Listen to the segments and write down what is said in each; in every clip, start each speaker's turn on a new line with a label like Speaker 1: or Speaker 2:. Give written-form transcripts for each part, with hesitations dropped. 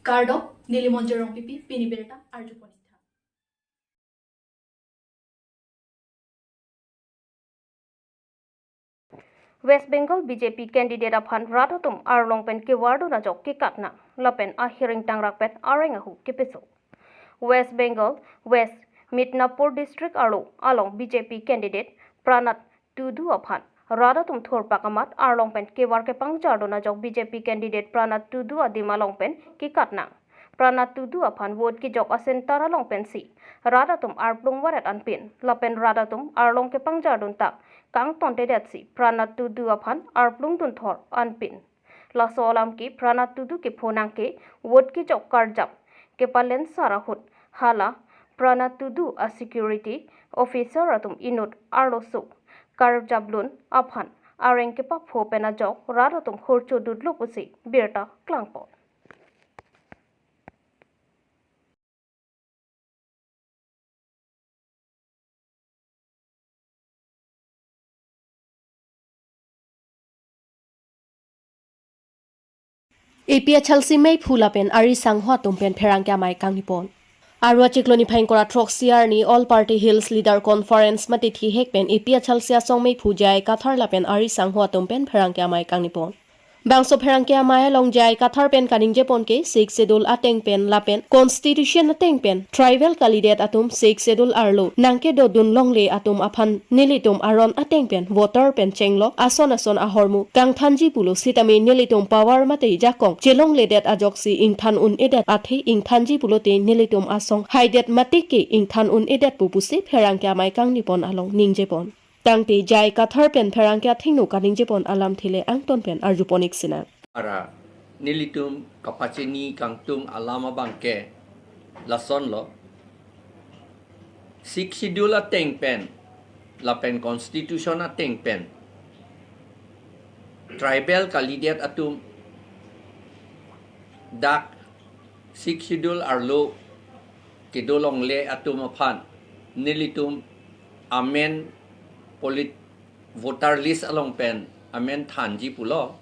Speaker 1: Kardop Nilimonjerong Pipi Piniberta Arjuponita.
Speaker 2: West Bengal BJP candidate aphan Radatum Arlong pen ke wardu na jok ke katna lapen a hearing tangrak pen arengahu ke peso. West Bengal West Midnapur district along BJP candidate Pranat Tudu aphan Radatum Thor Pakamat Arlong pen ke war ke pangjardu na jok BJP candidate Pranat Tudu adim along pen ke katna. Pranat Tudu aphan vote ki jok asen taralong pen si Radatum arplung waret anpin lapen Radatum Arlong ke pangjardu tak Kang tonte datsi Pranat Tudu aphan arplung tun thor anpin. La solam ki Pranat Tudu ki phonang ke wot ki jok karjap ke palen sarahut hala Pranat Tudu a security officer atum inut arlosu karjablun aphan areng ke pa pho pena jok radatum khorcho dudlu pusi birta klangpo.
Speaker 3: Epia Chelsea May Phulapen Ari Sanghwa Tumpen Pherangkya Mai Kangnipon. Arwa Chikloni Phain Kora Troxiar ni All Party Hills Leader Conference Matithi Hekpen Epia Chelsea Song May Phujai Kathar Lapen Ari Sanghwa Tumpen Pherangkya Mai Kangnipon. Bangso Pherangkya Mai Longjai Kathar Pen Kaning Jepon ke 6 Schedule Ateng Pen Lapen Constitution Ateng Pen Tribal Candidate Atum 6 Schedule Arlo Nangke do Dun Longle Atum Aphan Nilitum Aron Ateng Pen Voter Pen Chenglo Ason Ahormu Kang Thanji Pulo Sitami Nilitum Power Mate Jakong Jelong Ledet Ajoksi Ingthan Un Edet Athe Ingthanji Pulo Te Nilitum Asong Haidet Matike Ingthan Un Edet Pupuse Pherangkya Mai Kangnipon Along Ningjepon Tangte Jai Kathar Pen Pherangkya Thingnu Kaningjepon Alam Thile Angton Pen Arjuponik Sina
Speaker 4: Ara Nilitum Kapachini Kangtung Alama Bangke Lason lo 6 Schedule Ateng Pen Lapen Constitution Ateng Pen Tribal Candidate Atum Dak 6 Schedule Arlo Kedolong Le Atum Aphan Nilitum Amen Polit Voter List Along Pen Amen Thanji Pulo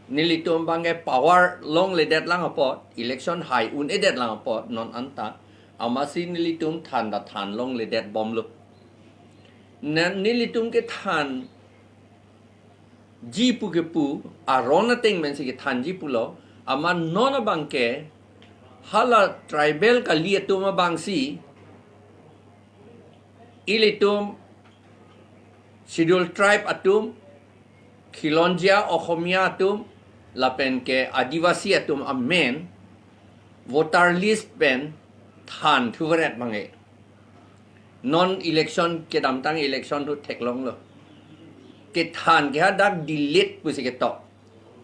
Speaker 4: Nilitum Bange Power Long Ledet Lang Apot Election High Un Edet Lang Apot Non Anta Amasi Nilitum Than Than Long Ledet Bomlo Nilitum Ke Than Jipu Ke Pu Arona Ting Men Sige Thanji Pulo Ama Nona Bangke Hala Tribal Kaliatuma Bangsi Ilitum Schedule Tribe Atum Khilonjia Okhomia Atum Lapen ke Adivasi Atum Amen Voter List Pen Than Thuvaret Mange Non-election ke damtang election tu teklong lo ke Than ke hadak delete pusi ke tok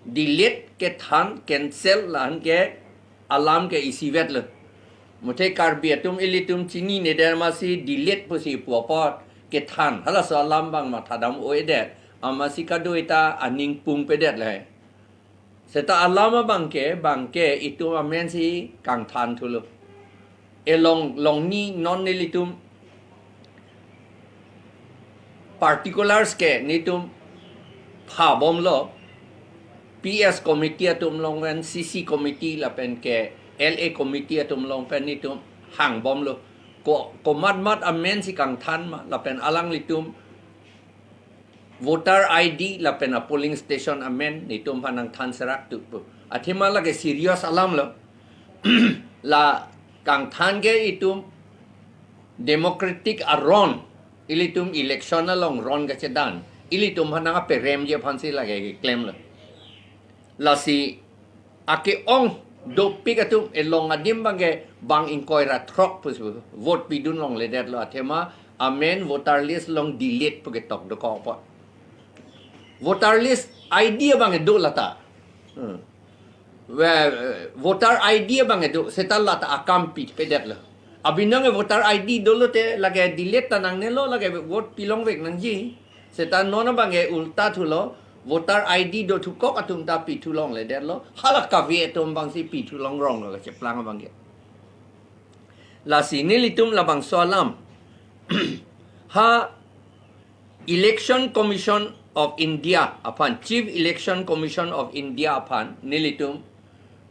Speaker 4: delete ke Than cancel lan ke alam ke isivet lo Mute Karbi Atum Ilitum Chini Nedermasi delete pusi puapot ke Than hala so alam bang matadam oedet amasi kadoita aning pung pedet le seta alama bangke itu amen si kang Than thulu elong long ni non nilitum particulars ke nitum pha bom lo PS committee atum long wen CC committee la pen ke LA committee atum long pen nitum hang bom lo ko mat amen si kang Than ma la pen alang litum voter ID la pen a polling station amen nitum panang Than serak tu athima la ke serious alam lo la kang Than ke itum democratic aron ilitum election along ron ke cedan ilitum panang perem je phansi la ke claim lo la si ake ong do pigatum elong adim bange bang inkoira trok pus vote pidun long ledet lo athema amen voter list long delete pugetok do ko pot voter list idea bange do lata voter idea bange do setal lata akam pit pedet lo abinang voter ID do lo te lage delete tanang ne lo lage vote pilong vek nang ji setan nona bange ulta thulo voter ID do thukok atum ta pi thulong le det lo halak ka vi atum bang si pi thulong rong lo che plang bang ge la sini litum la bang solam ha election commission of India upon chief election commission of India upon nilitum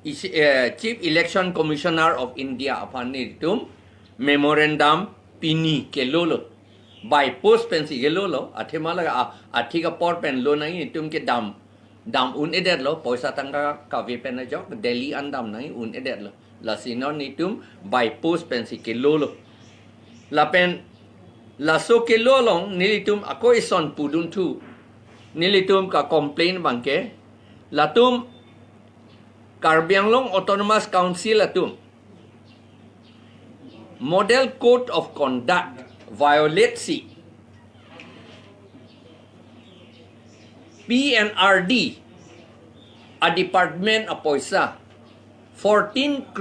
Speaker 4: Chief Election Commissioner of India upon itum memorandum pini kelolo by post pensi kelolo athemala athika port pen lo nai itum ke dam un edet lo poisa tangka kavi pen na jok Delhi andam nai un edet lo la sinon itum by post pensi kelolo la pen la so kelolong nilitum ako ison pudun tu nilitum ka complain bangke latum Karbi Anglong Autonomous Council atum Model Code of Conduct violate si PNRD a department of poisa 14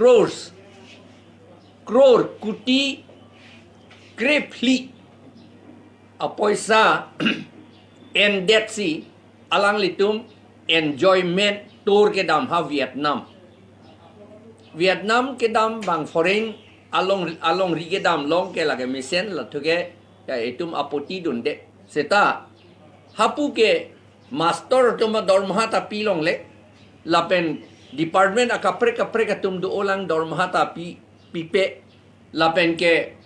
Speaker 4: crore kuti krepli a poisa and that si alang litum enjoyment tour ke dam ha Vietnam ke dam bang foreign along ri ke dam long ke lage misen la thuge ya itum apoti dunde seta hapu ke master tum dormha ta pilong le lapen department akapre tum do olang dormha ta pipe lapen ke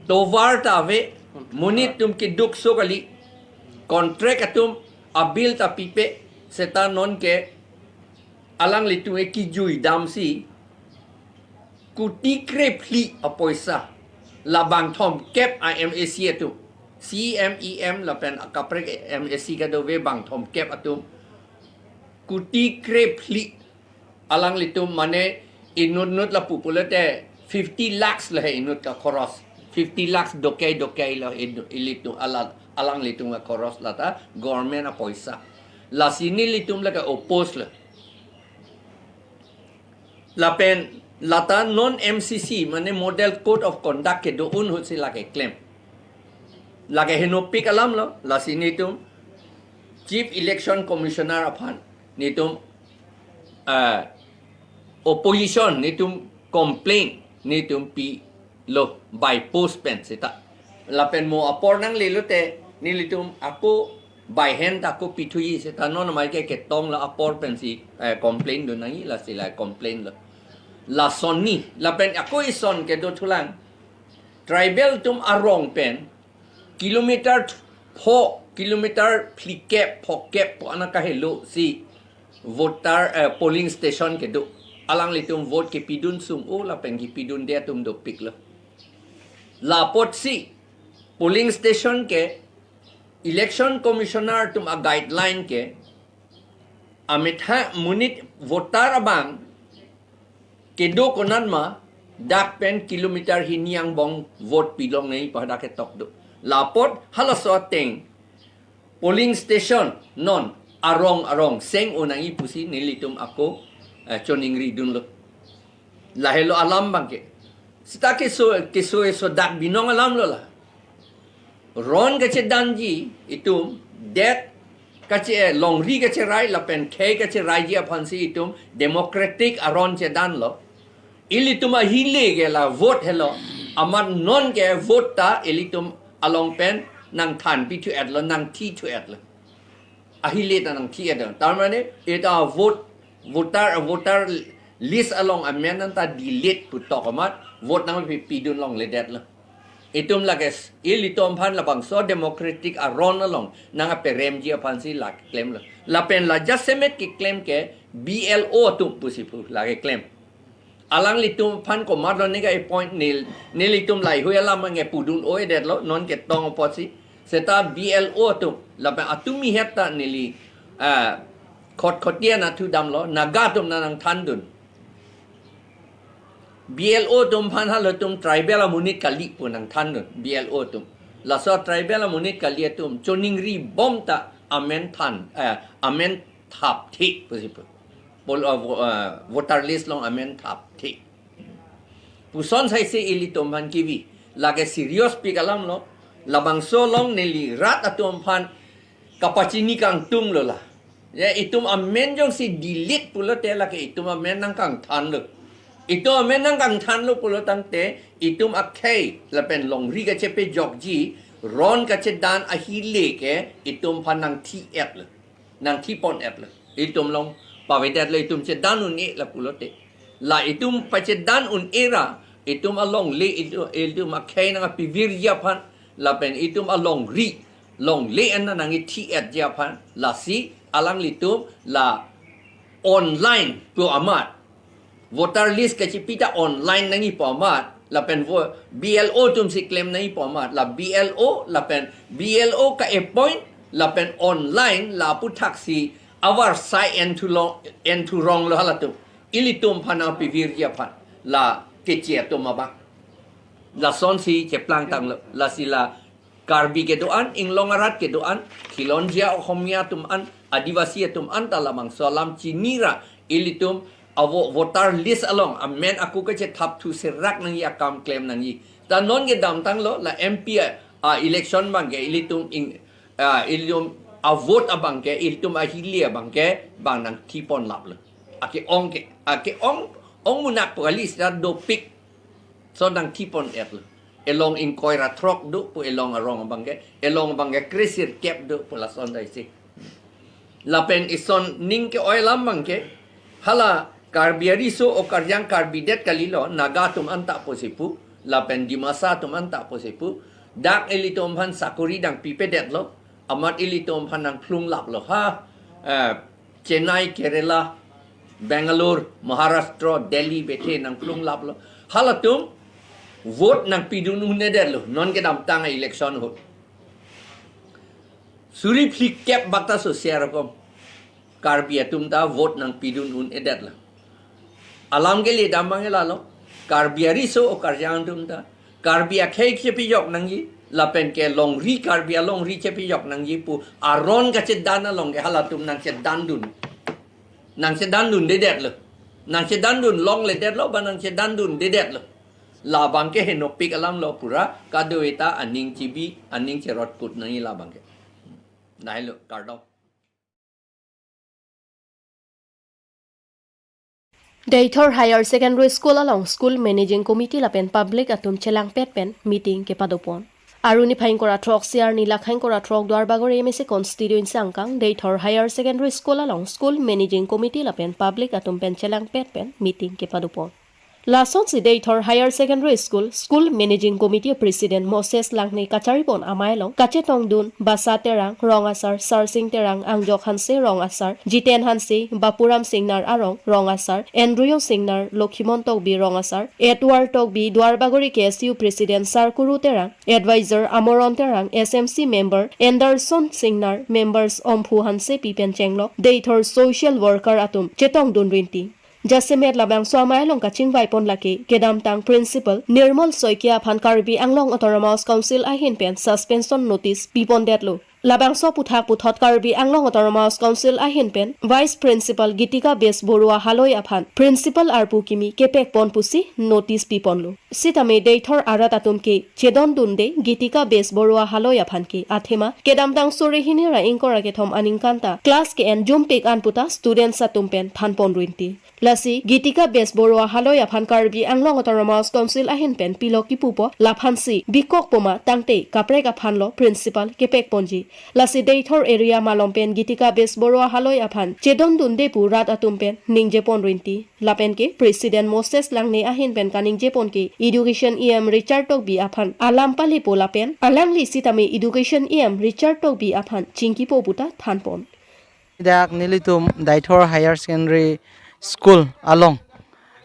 Speaker 4: tovar ta ve munit tum ke duk so kali contract atum abil ta pipe seta non ke alang litu ki jui dam si kuti krepli apoisa labang thom kep IMAC atu CMEM lapen akapre MAC ka do ve bang thom kep atu kuti krepli alang litu mane inut la populate 50 lakhs la inut ka khoros 50 lakhs dokai la ilitu alang litu ka khoros la ta government apoisa la sini litum la ka oppose la lapen lata non MCC mane model code of conduct ke do un hutsi lage claim lage henopik alam lo la sini tum chief election commissioner aphan nitum opposition nitum complain nitum pi lo by post pen sita lapen mo apor nang lelote nilitum ako by hand ako pithui sita non mai ke tong la apor pen si complain do nai la sila complain lo la sonni la pen ako ison ke do tulang tribal tum arong pen kilometer 4 kilometer plikep phokep po anaka hello si voter polling station ke do alang litum vote ke pidun sum o la pen ki pidun dia tum do pik lo la pot si polling station ke election commissioner tum a guideline ke amitha munit voter abang kedo konan ma dak pen kilometer hiniang bong vote pilong nei pada ke tok do lapot halaso teng polling station non arong seng unangi pusi nilitum ako choning ri dun lo lahelo alam bangke sita ke so dak binong alam lo la ron ke danji itum that kache longri kache rai la pen khe kache rai ji aphansi itum democratic aron che dan lo ilituma hile ge la vote hello amar non ge vote ta ilitum along pen nang than pi thu at lo nang thi thu at lo ahile ta nang thi at tar mane eta voter list along amendment ta delete pu tokamat vote nang pi dun long le det lo itum lages ilitum phan la bang so democratic aron along nang perem ji aphan si la claim lo la pen la jasemet ki claim ke BLO tum pusipu la ke claim alang litum phan ko madlo ni ga point nil litum lai hu alam nge pudun oi det lo non ke tong posi seta BLO tum la ba atumi heta nili khotia na thu dam lo naga tum nang than dun BLO tum phan hal tum tribal munit kali punang than dun BLO tum la so tribal munit kali tum choning ri bom ta amen than amen thap thi pusipu voter list long amen thap thi puson sai se ilitom han kiwi lage serious pikalam lo labang so long neli rat atom phan kapachini kang tum lo la ya itum amen jong si delete pulo te la ke itum amen nang kang than lo itu amen nang kang than lo pulo tang te itum akhai la pen long ri ga chepe jok ji ron ka che dan a hi le ke itum phan nang thi et lo nang thi pon et lo itum long pa ve det le itum che dan nu ni la pulo te la itum pacedan un era itum along le itum akai na pivir japan la pen itum along ri long le an nang ti at japan la si alang litum la online pu amat voter list kacipita online nangi pu amat la pen BLO tum si claim nangi pu amat la BLO la pen BLO ka appoint la pen online la pu taksi oversight and to wrong lo halatum ilitum phana pivir japan la kecia tu mabak la son si ceplang tang la sila Karbi ke doan Anglong arat ke doan Khilonjia Khomia tum an Adivasi tum an talamang salam cinira ilitum avo voter list along amen aku ke che thap thu serak nang ya kam claim nang yi ta non ke dam tang lo la MP election bang ke ilitum ilitum a vote abang ke ilitum a hilia bang ke bang nang tipon lap lo ake ong munak polis da do pik so nang tipon et lo elong in koira trok do pu elong arong abang ke krisir kep do pu la son dai si la pen ison ning ke oilam bang ke hala karbiari so o karyang karbidet kalilo naga tum anta posipu la pen dimasa tum anta posipu dak elitom han sakuri dang pipedet lo amat elitom han nang plung lap lo ha Chennai Kerala Bangalore Maharashtra Delhi bete nang plung lap lo hala tum vote nang pidun uneder lo non ke dam tang election ho suri phlik kep bakta so share kom Karbi atum ta vote nang pidun un edet la alam ke li dam bang la lo Karbiari so o karyang tum ta Karbi akhai che pi yok nang yi la pen ke long ri Karbi long ri che pi yok nang yi pu aron ka che dana long ke hala tum nang che dandun nang che dandun de det lo nang che dandun long le det lo ba nang che dandun de det lo la bang ke henopik alam lo pura kadoeta aning chibi aning cherot put nang yi la bang ke nai lo kardo
Speaker 3: Deitor Higher Secondary School along School Managing Committee lapen public atum chelang pet pen meeting ke padopon. Aruni phain kora trok siar ni lakhain kora trok dwar bagor MSC constituency angkang Deitor Higher Secondary School along School Managing Committee lapen public atum pen chelang pet pen meeting ke padopon. Lason si Deitor Higher Secondary School Managing Committee President Moses Langne Kacharibon Amailong Kachetong Dun Basa Terang Rong Asar Sarsing Terang Angjok Hanse Rong Asar Jiten Hanse Bapuram Singnar Arong Rong Asar Andrew Singnar Lokhimon Tokbi Rong Asar Edward Tokbi Dwarbagori KSU President Sarkuru Terang Advisor Amoron Terang SMC Member Anderson Singnar Members Omphu Hanse Pipen Chenglok Deitor Social Worker Atum Chetong Dun Rinti Jasemet labang swamay long kaching vaipon laki kedam tang principal Nirmal Soikia phan Karbi Anglong Autonomous Council ahin pen suspension notice pipon detlo labang so puthak puthot Karbi Anglong Autonomous Council ahin pen Vice Principal Gitika Bes Borua haloi aphan Principal Arpu Kimi kepek pon pusi notice pipon lo sitame Deitor arat atum ke chedon dunde Gitika Bes Borua haloi aphan ke athema kedam tang sore hinira ingkora ke thom aningkanta class ke en jumpik an puta students atum pen phan pon ruinti Lasi Gitika Bes Borua haloi aphan Karbi Anglong Autonomous Council ahin pen piloki pupo laphansi bikok poma tangte kaprek aphan lo principal kepek ponji Lasi Deitor area malompen Gitika Bes Borua haloi aphan chedon dunde pu rat atum pen ningje pon rinti lapen ke President Moses Langne ahin pen kaningje pon ke Education EM Richard Tokbi aphan alampali po lapen alangli sitame Education EM Richard Tokbi aphan chingki po buta thanpon
Speaker 5: Dak nilitum Deitor Higher Secondary School along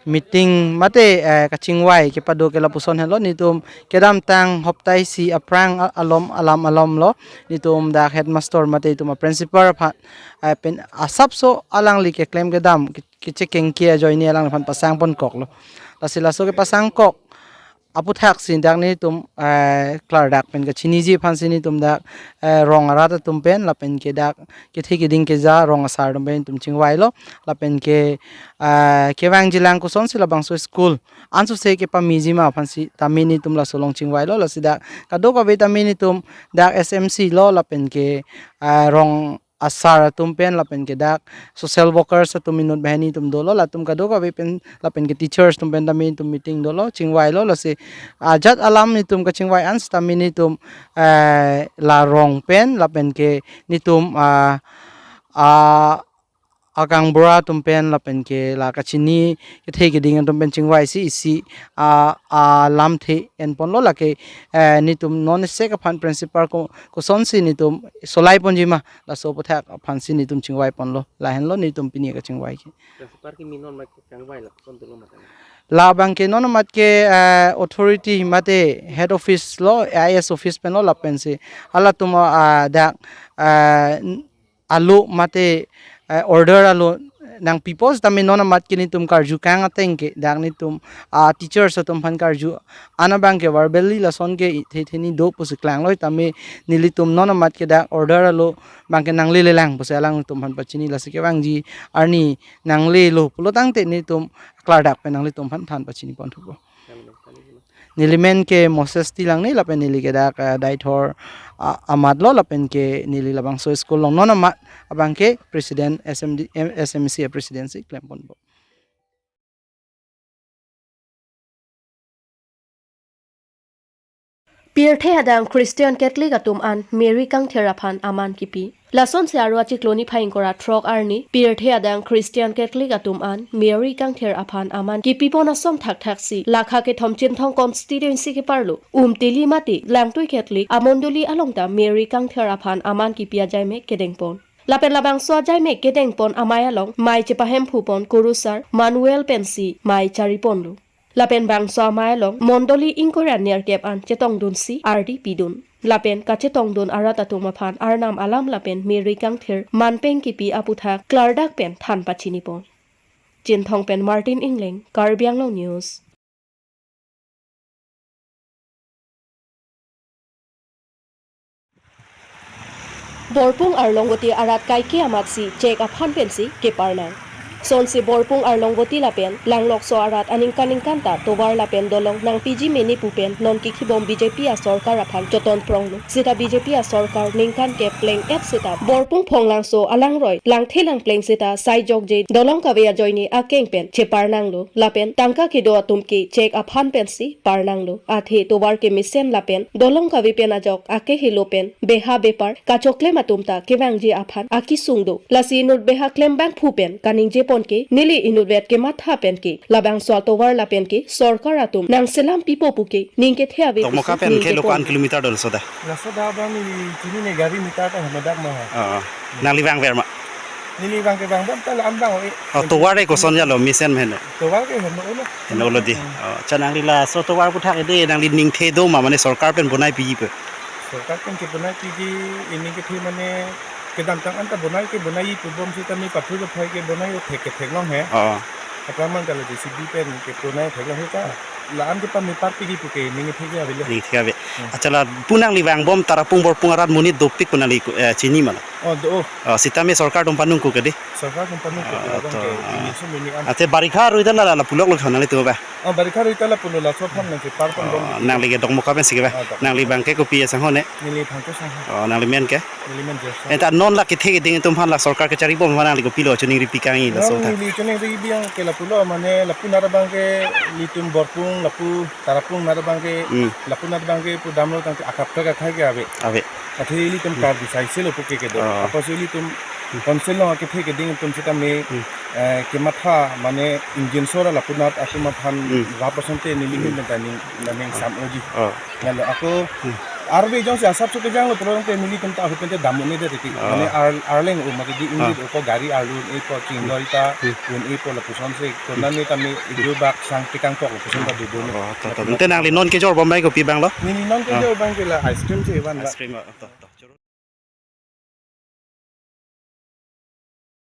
Speaker 5: meeting mate kachingwai ke pado ke lapuson hello nitum kedam tang hoptai si aprang alam lo nitum da headmaster mate tum principal pen asap so alang li ke claim kedam ke checking kia join ni alang phan pasang pon kok lo lasila so ke pasang kok apu thak sin dak ni tum klar dak pen ka chini ji phan sin ni tum dak rong ara tum pen la pen ke dak ke thiki ding ke ja rong asar dum pen tum chingwai lo la pen ke wang jilang ko son sila bang so school ansu se ke pa miji ma phan si tamini tum la solong chingwai lo la si dak ka do ka vitamin tum dak SMC lo la pen ke rong asar tum pen la pen ke dak social workers tum minut bahani tum dolo la tum ka do ka pen la pen ke teachers tum pen damin tum meeting dolo chingwai lo la se ajat alam ni tum ka chingwai ans tamini tum la rong pen la pen ke ni tum akang bora tumpen lapen ke la kachini ke the ke ding tumpen chingwai si lam the en pon lo la ke ni tum non se ka phan principal ko son si ni tum solai pon jima la so potha phan si ni tum chingwai pon lo la hen lo ni tum pini ka chingwai ke
Speaker 6: principal ki minon ma changwai la son tulo mata
Speaker 5: la bang ke non mat ke authority mate head office lo AIS office pen lo la pen se ala tum da alu mate order alo nang peoples tami non mat kini tum karju kang ateng ke dang ni tum teachers tum phan karju ana bang ke verbally la son ke theni do pus klang loi tami nili tum non mat ke da order alo bang ke nang le lang pus alang tum phan pachini la se ke bang ji arni nang le lo pulo tang te ni tum klar dak pe nang le tum phan than pachini pon thu nilimen ke moses tilang ni lapen nili ke dak dai thor amad lo lapen ke nili labang so school long non amat abang ke president SMC presidency claim pon bo
Speaker 3: Pirthe hadang Christian Catholic atum an Mary kang theraphan aman kipi lason se arwa chikloni phaing kora throk arni Pirthe hadang Christian Catholic atum an Mary kang theraphan aman kipi pona som thak thak si lakha ke thomchin thong constituency ke parlo teli mati langtui Catholic amondoli alongta Mary kang theraphan aman kipia jaime kedengpon lapen labang so jaime kedengpon amaya long mai chepahem phupon kurusar Manuel Pensi mai charipon lapen bangsa mailong mondoli inkoran near kep an chetong dun si RD pidun lapen ka chetong dun arata tumaphan arnam alam lapen Mary kang thir manpeng kipi aputha klardak pen than pachini pon Jinthong pen Martin Anglong Karbi Anglong News Borpung arlongoti arat kai ke amatsi check aphan pensi ke parnang Sonsi borpung arlongoti lapen langlok so arat aning kanta tobar lapen dolong nang PG mini pupen non kikhibom BJP a sarkar aphan joton pronglu sita BJP a sarkar ningkan ke pleng et sita borpung phonglang so alangroi langthelang pleng sita sai jok je dolong kawe joini a keng pen che parnanglu lapen tangka ki do tumki check aphan pen si parnanglu athe tobar ke misen lapen dolong kawe pen ajok ake hilopen beha bepar kachokle matumta kewangji aphan akisungdo lasi nut beha klem bang phupen kaning je pon ke nili inudvet ke matha pen ke labang swal tower la pen ke sarkar atum nang selam pipo puke ningke theave
Speaker 6: to moka pen ke lokan kilometer dol soda
Speaker 7: ba ni chini ne gari mita ta hamadak ma
Speaker 6: nali bang ver ma
Speaker 7: nili bang ke bang ta la ambang
Speaker 6: to ware ko son ya lo misen men
Speaker 7: to wa ke hamo
Speaker 6: no lo di chanang lila so to war puthak de nang li ning the do ma mane sarkar pen bonai pi pe
Speaker 7: sarkar pen ke bonai pi ji ini ke thi mane kedam tang anta bonai ke bonai pu bom si tami pathu lo phai ke bonai o thek ke thek long he apa man kala de sibi pen ke bonai thek long he ta la am ke pa mi par pi gi pu ke ningi thek ya bele
Speaker 6: ni thek be achala punang li wang bom tarapung bor pungarat munit dopik punali chini mala
Speaker 7: do
Speaker 6: sitame sarkar dom panung ku kedi
Speaker 7: sarkar dom panung ku ke ini so mini am
Speaker 6: ate barikha ruida la pulok lo thana le to ba
Speaker 7: barikha ruida la pulo la so pham nang ke par pon bom
Speaker 6: nang li ge dong mo ka ben sig ba nang li bang ke ko pi sang hone
Speaker 7: nili phang ko sang
Speaker 6: nang li men ke
Speaker 7: nili men je
Speaker 6: eta non la ke thek ding tum phan la sarkar ke chari bom nang li ko pilo chuni ri pikangi la so tha
Speaker 7: nili chuni ri biang ke la pulo mane la punara bang ke litum borpung lapu tarapung nara bang ke lapu nara bang ke pu damlo tang akap ka khai ke ave atheli tum kar bisai se lo puke ke do apa se li tum konsel no ke thek ding tum sita me ke matha mane injin sora lapu nat asuma phan rapasante nili min tani naning sam oji nalo ako arbe jong se asap ke jang lo prong te nili tum ta hupente damone de ti mane arleng o magi di injin o gari alu e ko chinglorita un e po la puson se konani tami idu bak sang tikang tok puson ta du
Speaker 6: to nang li non ke jor bom bai ko pi bang lo
Speaker 7: ni non ke jor bang ke la ice cream se ban
Speaker 6: ice cream